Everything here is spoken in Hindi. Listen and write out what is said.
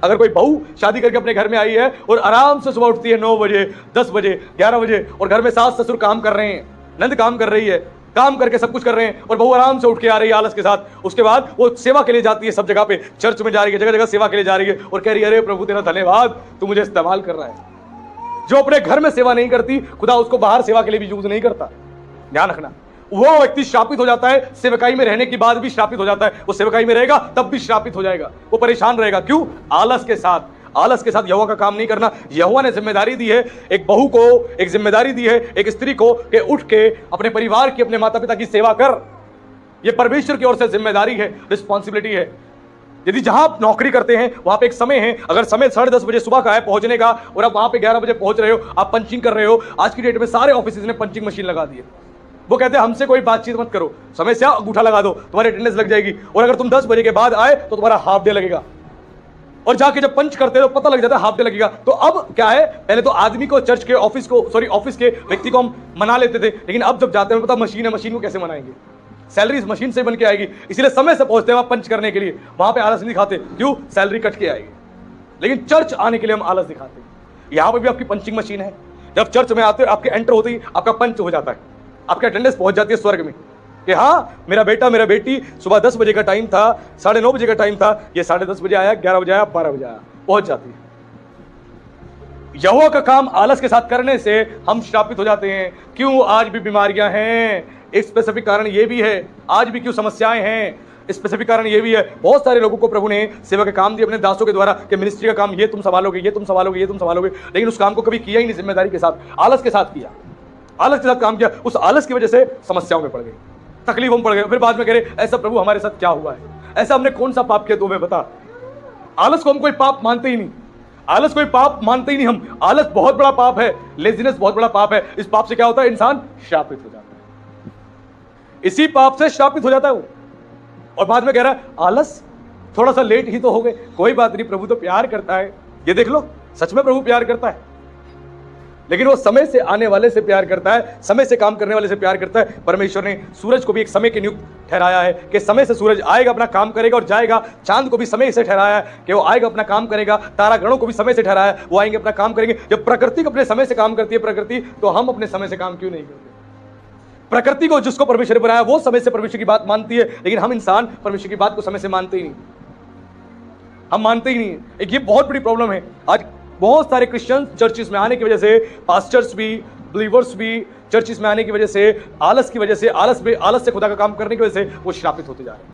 अगर कोई बहू शादी करके अपने घर में आई है और आराम से सुबह उठती है 9 बजे, 10 बजे, 11 बजे, और घर में सास ससुर काम कर रहे हैं, नंद काम कर रही है, काम करके सब कुछ कर रहे हैं, और बहू आराम से उठ के आ रही है आलस के साथ, उसके बाद वो सेवा के लिए जाती है सब जगह पे, चर्च में जा रही है, जगह जगह सेवा के लिए जा रही है, और कह रही है अरे प्रभु तेरा धन्यवाद, तू मुझे इस्तेमाल कर रहा है। जो अपने घर में सेवा नहीं करती, खुदा उसको बाहर सेवा के लिए भी यूज नहीं करता। ध्यान रखना, वो व्यक्ति श्रापित हो जाता है, सेवकाई में रहने के बाद भी श्रापित हो जाता है। वो सेवकाई में रहेगा तब भी श्रापित हो जाएगा, वो परेशान रहेगा। क्यों? आलस के साथ। आलस के साथ यहोवा का काम नहीं करना। यहोवा ने जिम्मेदारी दी है एक बहू को, एक जिम्मेदारी दी है एक स्त्री को कि उठ के अपने परिवार की, अपने माता पिता की सेवा कर। ये परमेश्वर की ओर से जिम्मेदारी है, रिस्पॉन्सिबिलिटी है। यदि जहां आप नौकरी करते हैं वहां पे एक समय है, अगर समय 10:30 बजे सुबह का है पहुंचने का, और आप वहां पे 11 बजे पहुंच रहे हो, आप पंचिंग कर रहे हो। आज की डेट में सारे ऑफिस ने पंचिंग मशीन लगा दी है। वो कहते हैं हमसे कोई बातचीत मत करो, समय से अंगूठा लगा दो, तुम्हारी अटेंडेंस लग जाएगी, और अगर तुम 10 बजे के बाद आए तो तुम्हारा हाफ डे लगेगा। और जाके जब पंच करते हो तो पता लग जाता है हाफ डे लगेगा। तो अब क्या है, पहले तो आदमी को, चर्च के, ऑफिस के व्यक्ति को हम मना लेते थे, लेकिन अब जब जाते हैं पता मशीन है, मशीन को कैसे मनाएंगे? सैलरी इस मशीन से बन के आएगी, इसलिए समय से पहुंचते हैं वहां पंच करने के लिए, वहां पे आलस नहीं दिखाते। क्यों? सैलरी कट के आएगी। लेकिन चर्च आने के लिए हम आलस दिखाते हैं। यहां पर भी आपकी पंचिंग मशीन है। जब चर्च में आते हो, आपके एंटर होते ही आपका पंच हो जाता है, आपकी अटेंडेंस पहुंच जाती है स्वर्ग में कि हाँ मेरा बेटा, मेरा बेटी, सुबह 10 बजे का टाइम था, 9:30 बजे का टाइम था, ये 10:30 बजे आया, 11 बजे आया, 12 बजे आया, पहुंच जाती है। यहोवा का काम आलस के साथ करने से हम श्रापित हो जाते हैं। क्यों? आज भी बीमारियां हैं, एक स्पेसिफिक कारण ये भी है। आज भी क्यों समस्याएं हैं, स्पेसिफिक कारण ये भी है। बहुत सारे लोगों को प्रभु ने सेवा के काम दिए अपने दासों के द्वारा कि मिनिस्ट्री का काम ये तुम संभालोगे, ये तुम संभालोगे, ये तुम संभालोगे, लेकिन उस काम को कभी किया ही नहीं जिम्मेदारी के साथ, आलस के साथ किया, आलस के साथ काम किया। उस आलस की वजह से समस्याओं में पड़ गए, तकलीफों में पड़ गए। फिर बाद में कह रहे ऐसा प्रभु हमारे साथ क्या हुआ है, ऐसा हमने कौन सा पाप किया तुम्हें बता। आलस को हम कोई पाप मानते ही नहीं, आलस कोई पाप मानते ही नहीं हम। आलस बहुत बड़ा पाप है, लेजीनेस बहुत बड़ा पाप है। इस पाप से क्या होता है? इंसान श्रापित हो जाता है, इसी पाप से श्रापित हो जाता है वो। और बाद में कह रहा है आलस थोड़ा सा लेट ही तो हो गए, कोई बात नहीं, प्रभु तो प्यार करता है। ये देख लो, सच में प्रभु प्यार करता है, लेकिन वो समय से आने वाले से प्यार करता है, समय से काम करने वाले से प्यार करता है। परमेश्वर ने सूरज को भी एक समय के नियुक्त ठहराया है कि समय से सूरज आएगा, अपना काम करेगा और जाएगा। चांद को भी समय से ठहराया है कि वो आएगा, अपना काम करेगा। तारागणों को भी समय से ठहराया है, वो आएंगे, अपना काम करेंगे। जब प्रकृति अपने समय से काम करती है प्रकृति, तो हम अपने समय से काम क्यों नहीं करते? प्रकृति को जिसको परमेश्वर ने बनाया वो समय से परमेश्वर की बात मानती है, लेकिन हम इंसान परमेश्वर की बात को समय से मानते ही नहीं, हम मानते ही नहीं। एक ये बहुत बड़ी प्रॉब्लम है। आज बहुत सारे क्रिश्चियन चर्चिस में आने की वजह से, पास्टर्स भी, बिलीवर्स भी चर्चिस में आने की वजह से, आलस की वजह से, आलस से खुदा का काम करने की वजह से वो श्रापित होते जा रहे हैं।